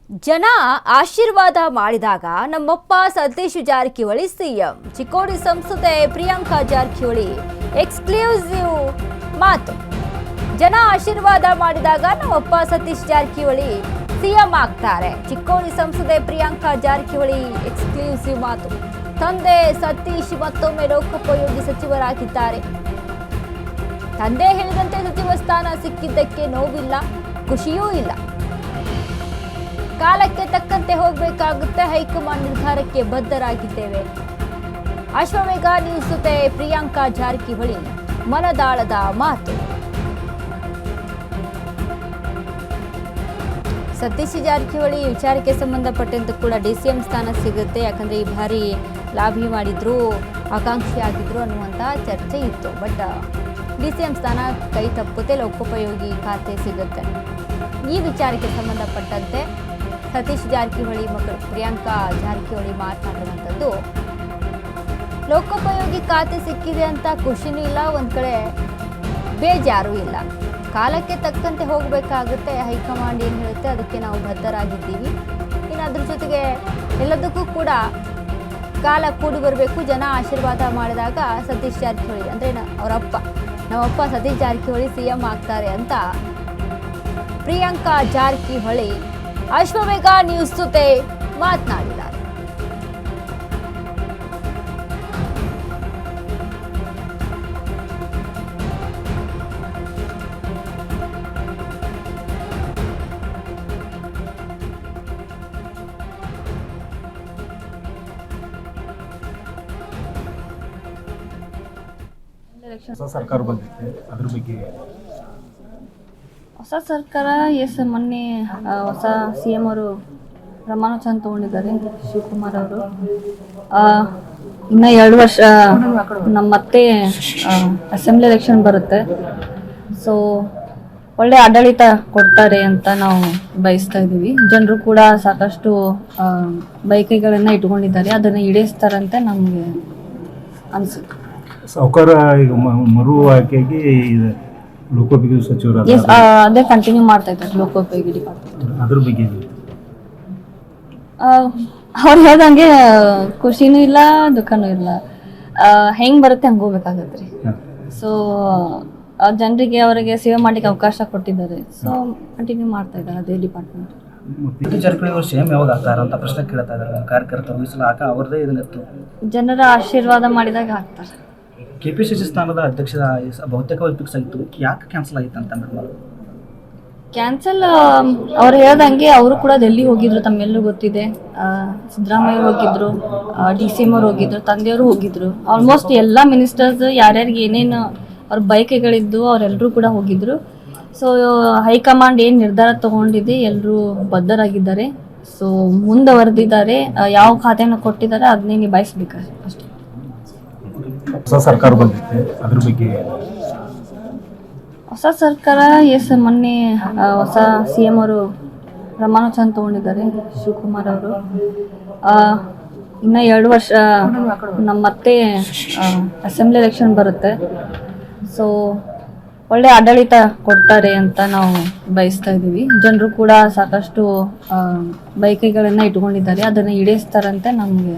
ಜನ ಆಶೀರ್ವಾದ ಮಾಡಿದಾಗ ನಮ್ಮಪ್ಪ ಸತೀಶ್ ಜಾರಕಿಹೊಳಿ ಸಿಎಂ. ಚಿಕ್ಕೋಡಿ ಸಂಸದೆ ಪ್ರಿಯಾಂಕಾ ಜಾರಕಿಹೊಳಿ ಎಕ್ಸ್ಕ್ಲೂಸಿವ್ ಮಾತು. ಜನ ಆಶೀರ್ವಾದ ಮಾಡಿದಾಗ ನಮ್ಮಪ್ಪ ಸತೀಶ್ ಜಾರಕಿಹೊಳಿ ಸಿಎಂ ಆಗ್ತಾರೆ. ಚಿಕ್ಕೋಡಿ ಸಂಸದೆ ಪ್ರಿಯಾಂಕಾ ಜಾರಕಿಹೊಳಿ ಎಕ್ಸ್ಕ್ಲೂಸಿವ್ ಮಾತು. ತಂದೆ ಸತೀಶ್ ಮತ್ತೊಮ್ಮೆ ಲೋಕೋಪಯೋಗಿ ಸಚಿವರಾಗಿದ್ದಾರೆ. ತಂದೆ ಹೇಳಿದಂತೆ ಸಚಿವ ಸ್ಥಾನ ಸಿಕ್ಕಿದ್ದಕ್ಕೆ ನೋವಿಲ್ಲ, ಖುಷಿಯೂ ಇಲ್ಲ. ಕಾಲಕ್ಕೆ ತಕ್ಕಂತೆ ಹೋಗಬೇಕಾಗುತ್ತೆ. ಹೈಕಮಾಂಡ್ ನಿರ್ಧಾರಕ್ಕೆ ಬದ್ಧರಾಗಿದ್ದೇವೆ. ಅಶ್ವಮೇಘ ನ್ಯೂಸ್ ಜೊತೆ ಪ್ರಿಯಾಂಕಾ ಜಾರಕಿಹೊಳಿ ಮನದಾಳದ ಮಾತು. ಸತೀಶ್ ಜಾರಕಿಹೊಳಿ ವಿಚಾರಕ್ಕೆ ಸಂಬಂಧಪಟ್ಟಂತೆ ಕೂಡ ಡಿಸಿಎಂ ಸ್ಥಾನ ಸಿಗುತ್ತೆ, ಯಾಕಂದ್ರೆ ಈ ಬಾರಿ ಲಾಬಿ ಮಾಡಿದ್ರು, ಆಕಾಂಕ್ಷಿ ಆಗಿದ್ರು ಅನ್ನುವಂಥ ಚರ್ಚೆ ಇತ್ತು. ಬಟ್ ಡಿಸಿಎಂ ಸ್ಥಾನ ಕೈ ತಪ್ಪುತ್ತೆ, ಲೋಕೋಪಯೋಗಿ ಖಾತೆ ಸಿಗುತ್ತೆ. ಈ ವಿಚಾರಕ್ಕೆ ಸಂಬಂಧಪಟ್ಟಂತೆ ಸತೀಶ್ ಜಾರಕಿಹೊಳಿ ಮಗಳು ಪ್ರಿಯಾಂಕಾ ಜಾರಕಿಹೊಳಿ ಮಾತನಾಡುವಂಥದ್ದು, ಲೋಕೋಪಯೋಗಿ ಖಾತೆ ಸಿಕ್ಕಿದೆ ಅಂತ ಖುಷಿನೂ ಇಲ್ಲ, ಒಂದ್ ಕಡೆ ಬೇಜಾರು ಇಲ್ಲ. ಕಾಲಕ್ಕೆ ತಕ್ಕಂತೆ ಹೋಗಬೇಕಾಗುತ್ತೆ. ಹೈಕಮಾಂಡ್ ಏನು ಹೇಳುತ್ತೆ ಅದಕ್ಕೆ ನಾವು ಬದ್ಧರಾಗಿದ್ದೀವಿ. ಇನ್ನು ಅದ್ರ ಜೊತೆಗೆ ಎಲ್ಲದಕ್ಕೂ ಕೂಡ ಕಾಲ ಕೂಡಿ ಬರಬೇಕು. ಜನ ಆಶೀರ್ವಾದ ಮಾಡಿದಾಗ ಸತೀಶ್ ಜಾರಕಿಹೊಳಿ ಅಂದರೆ ನಮ್ಮಪ್ಪ ಸತೀಶ್ ಜಾರಕಿಹೊಳಿ ಸಿಎಂ ಆಗ್ತಾರೆ ಅಂತ ಪ್ರಿಯಾಂಕಾ ಜಾರಕಿಹೊಳಿ ಅಶ್ವಮೇಘ ನ್ಯೂಸ್ ಜೊತೆ ಮಾತನಾಡಿದ್ದಾರೆ. ಹೊಸ ಸರ್ಕಾರ ಬಂದಿದೆ, ಅದ್ರ ಬಗ್ಗೆ ಹೊಸ ಸರ್ಕಾರ ಮೊನ್ನೆ ಹೊಸ ಸಿ ಎಂ ಅವರು ಪ್ರಮಾಣವಚನ ತಗೊಂಡಿದ್ದಾರೆ ಶಿವಕುಮಾರ್ ಅವರು. ಇನ್ನು 2 ವರ್ಷ ಮತ್ತೆ ಅಸೆಂಬ್ಲಿ ಎಲೆಕ್ಷನ್ ಬರುತ್ತೆ. ಸೊ ಒಳ್ಳೆ ಆಡಳಿತ ಕೊಡ್ತಾರೆ ಅಂತ ನಾವು ಬಯಸ್ತಾ ಇದ್ದೀವಿ. ಜನರು ಕೂಡ ಸಾಕಷ್ಟು ಬಯಕೆಗಳನ್ನು ಇಟ್ಕೊಂಡಿದ್ದಾರೆ, ಅದನ್ನು ಈಡೇರಿಸ್ತಾರಂತೆ ನಮಗೆ ಅನಿಸುತ್ತೆ. ಸಾಹುಕಾರ ಈಗ ಮರು ಆಯ್ಕೆಗೆ ಲೋಕೋಪಯೋಗಿ ಸಚಿವರು ಅದೇ ಕಂಟಿನ್ಯೂ ಮಾಡ್ತಾ ಇದ್ದಾರೆ ಲೋಕೋಪಯೋಗಿ ಡಿಪಾರ್ಟ್ಮೆಂಟ್. ಅದ್ರ ಬಗ್ಗೆ ಅವ್ರು ಹೇಳ್ದಂಗೆ ಖುಷಿನೂ ಇಲ್ಲ, ದುಃಖನೂ ಇಲ್ಲ. ಹೆಂಗ್ ಬರುತ್ತೆ ಹಂಗೆ ಹೋಗ್ಬೇಕಾಗತ್ತೆ ರೀ. ಸೊ ಜನರಿಗೆ ಅವರಿಗೆ ಸೇವೆ ಮಾಡ್ಲಿಕ್ಕೆ ಅವಕಾಶ ಕೊಟ್ಟಿದ್ದಾರೆ. ಸೊ ಕಂಟಿನ್ಯೂ ಮಾಡ್ತಾ ಇದ್ದಾರೆ ಅದೇ ಡಿಪಾರ್ಟ್ಮೆಂಟ್. ಜಾರಕಿಹೊಳಿ ಅವರು ಸಿಎಂ ಯಾವಾಗ ಆಗ್ತಾರ ಅಂತ ಪ್ರಶ್ನೆ ಕೇಳ್ತಾ ಇದ್ದಾರೆ ಕಾರ್ಯಕರ್ತರು. ಈ ಸಲ ಅವ್ರದೇ ಇದನ್ನಿತ್ತು, ಜನರ ಆಶೀರ್ವಾದ ಮಾಡಿದಾಗ ಆಗ್ತಾರೆ. ಕೆಪಿಸಿಸಿ ಸ್ಥಾನದ ಅಧ್ಯಕ್ಷ ಬಹುತೇಕ ಫಿಕ್ಸ್ ಆಗಿತ್ತು, ಯಾಕೆ ಕ್ಯಾನ್ಸಲ್ ಆಗಿತ್ತು ಅಂತ ಮೇಡಮ್? ಕ್ಯಾನ್ಸಲ್ ಅವ್ರು ಹೇಳ್ದಂಗೆ ಅವರು ಕೂಡ ಡೆಲ್ಲಿ ಹೋಗಿದ್ರು, ತಮ್ಮೆಲ್ಲರೂ ಗೊತ್ತಿದೆ. ಸಿದ್ದರಾಮಯ್ಯ ಹೋಗಿದ್ರು, DCM ಅವ್ರು ಹೋಗಿದ್ರು, ತಂದೆಯವರು ಹೋಗಿದ್ರು. ಆಲ್ಮೋಸ್ಟ್ ಎಲ್ಲ ಮಿನಿಸ್ಟರ್ಸ್ ಯಾರ್ಯಾರಿಗೆ ಏನೇನು ಅವ್ರ ಬಯಕೆಗಳಿದ್ದು ಅವರೆಲ್ಲರೂ ಕೂಡ ಹೋಗಿದ್ರು. ಸೊ ಹೈಕಮಾಂಡ್ ಏನು ನಿರ್ಧಾರ ತಗೊಂಡಿದೆ ಎಲ್ಲರೂ ಬದ್ಧರಾಗಿದ್ದಾರೆ. ಸೊ ಮುಂದುವರೆದಿದ್ದಾರೆ. ಯಾವ ಖಾತೆಯನ್ನು ಕೊಟ್ಟಿದ್ದಾರೆ ಅದನ್ನೇ ನಿಭಾಯಿಸ್ಬೇಕು ಅಷ್ಟೇ. ಹೊಸ ಸರ್ಕಾರ ಬಂದಿದೆ, ಅದ್ರ ಬಗ್ಗೆ ಹೊಸ ಸರ್ಕಾರ ಮೊನ್ನೆ ಹೊಸ ಸಿ ಎಂ ಅವರು ಪ್ರಮಾಣವಚನ ತಗೊಂಡಿದ್ದಾರೆ ಶಿವಕುಮಾರ್ ಅವರು. ಇನ್ನು 2 ವರ್ಷ ಮತ್ತೆ ಅಸೆಂಬ್ಲಿ ಎಲೆಕ್ಷನ್ ಬರುತ್ತೆ. ಸೊ ಒಳ್ಳೆ ಆಡಳಿತ ಕೊಡ್ತಾರೆ ಅಂತ ನಾವು ಬಯಸ್ತಾ ಇದ್ದೀವಿ. ಜನರು ಕೂಡ ಸಾಕಷ್ಟು ಬಯಕೆಗಳನ್ನು ಇಟ್ಕೊಂಡಿದ್ದಾರೆ, ಅದನ್ನು ಈಡೇರಿಸ್ತಾರಂತೆ ನಮಗೆ